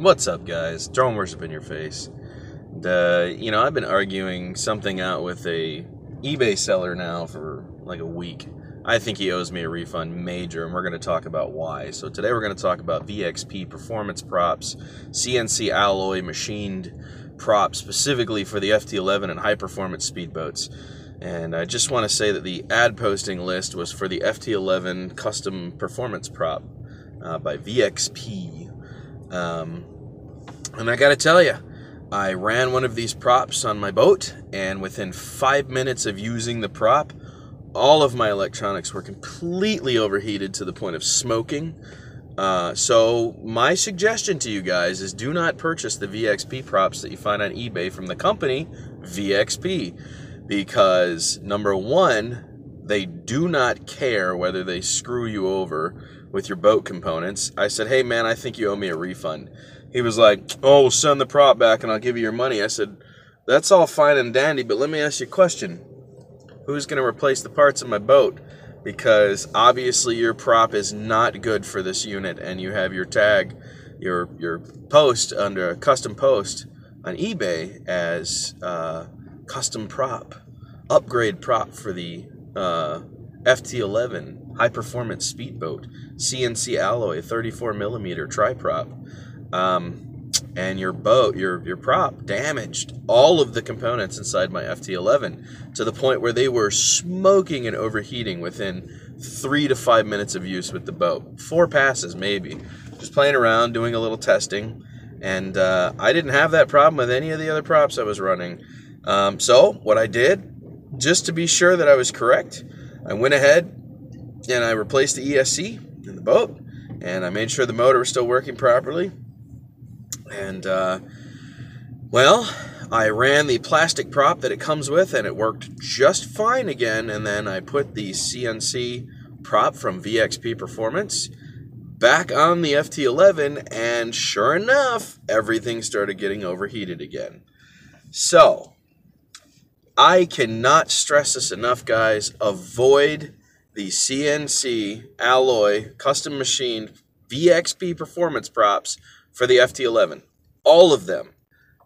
What's up, guys? Throwing worship in your face. And, I've been arguing something out with a eBay seller now for like a week. I think he owes me a refund major, and we're going to talk about why. So today we're going to talk about VXP performance props, CNC alloy machined props specifically for the FT11 and high-performance speedboats. And I just want to say that the ad posting list was for the FT11 custom performance prop by VXP. And I gotta tell you, I ran one of these props on my boat, and within 5 minutes of using the prop, all of my electronics were completely overheated to the point of smoking. So my suggestion to you guys is do not purchase the VXP props that you find on eBay from the company VXP, because number one, they do not care whether they screw you over with your boat components. I said, hey man, I think you owe me a refund. He was like, oh, we'll send the prop back and I'll give you your money. I said, that's all fine and dandy, but let me ask you a question. Who's going to replace the parts of my boat? Because obviously your prop is not good for this unit, and you have your tag, your post under a custom post on eBay as custom prop, upgrade prop for the FT11 high performance speedboat, CNC alloy 34mm tri-prop. And your boat, your prop damaged all of the components inside my FT11 to the point where they were smoking and overheating within 3 to 5 minutes of use with the boat. 4 passes maybe, just playing around, doing a little testing, and I didn't have that problem with any of the other props I was running. So what I did, just to be sure that I was correct, I went ahead and I replaced the ESC in the boat, and I made sure the motor was still working properly. And, I ran the plastic prop that it comes with, and it worked just fine again. And then I put the CNC prop from VXP Performance back on the FT11, and sure enough, everything started getting overheated again. So, I cannot stress this enough, guys. Avoid the CNC alloy custom machined VXP Performance props for the FT11. All of them.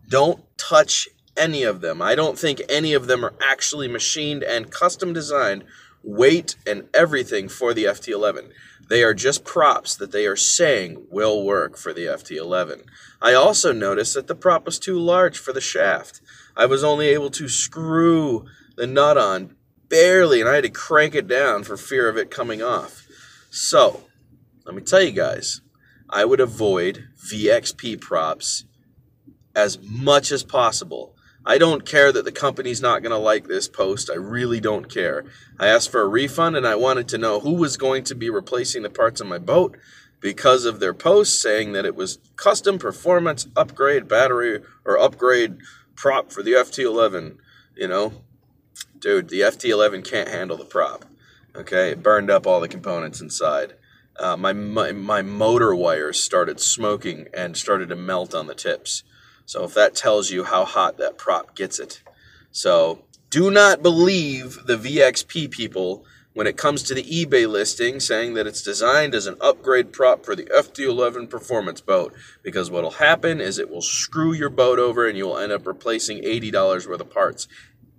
Don't touch any of them. I don't think any of them are actually machined and custom designed, weight and everything, for the FT11. They are just props that they are saying will work for the FT11. I also noticed that the prop was too large for the shaft. I was only able to screw the nut on barely, and I had to crank it down for fear of it coming off. So, let me tell you guys, I would avoid VXP props as much as possible. I don't care that the company's not going to like this post. I really don't care. I asked for a refund, and I wanted to know who was going to be replacing the parts on my boat because of their post saying that it was custom performance upgrade battery or upgrade prop for the FT11. You know, dude, the FT11 can't handle the prop. Okay, it burned up all the components inside. My motor wires started smoking and started to melt on the tips. So if that tells you how hot that prop gets it. So do not believe the VXP people when it comes to the eBay listing saying that it's designed as an upgrade prop for the FT11 performance boat. Because what will happen is it will screw your boat over, and you will end up replacing $80 worth of parts.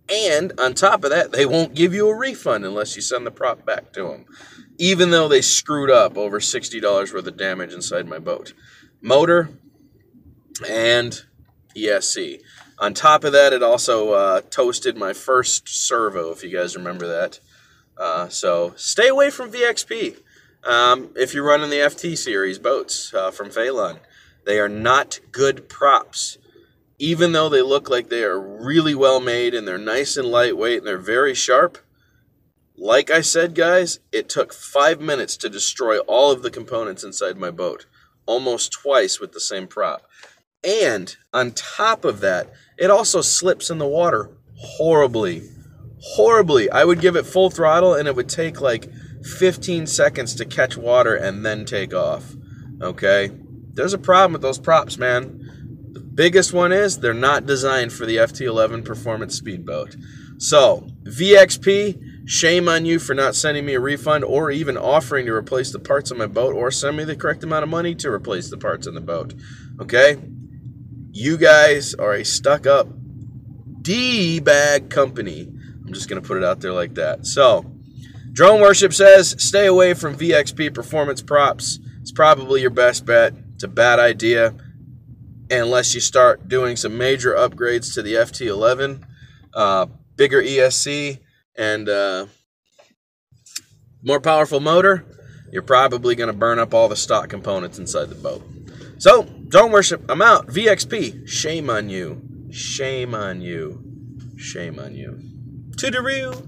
And on top of that, they won't give you a refund unless you send the prop back to them, even though they screwed up over $60 worth of damage inside my boat. Motor and ESC. On top of that, it also toasted my first servo, if you guys remember that. So stay away from VXP if you're running the FT series boats from Phelan. They are not good props. Even though they look like they are really well made and they're nice and lightweight and they're very sharp, like I said, guys, it took 5 minutes to destroy all of the components inside my boat, almost twice with the same prop. And on top of that, it also slips in the water horribly. Horribly. I would give it full throttle and it would take like 15 seconds to catch water and then take off. Okay? There's a problem with those props, man. The biggest one is they're not designed for the FT11 performance speedboat. So, VXP, Shame on you for not sending me a refund or even offering to replace the parts on my boat or send me the correct amount of money to replace the parts on the boat. Okay? You guys are a stuck-up D-bag company. I'm just going to put it out there like that. So, Drone Worship says, stay away from VXP performance props. It's probably your best bet. It's a bad idea unless you start doing some major upgrades to the FT11, bigger ESC, and more powerful motor. You're probably going to burn up all the stock components inside the boat. So, Drone Worship, I'm out. VXP, shame on you. Shame on you. Shame on you. To the real.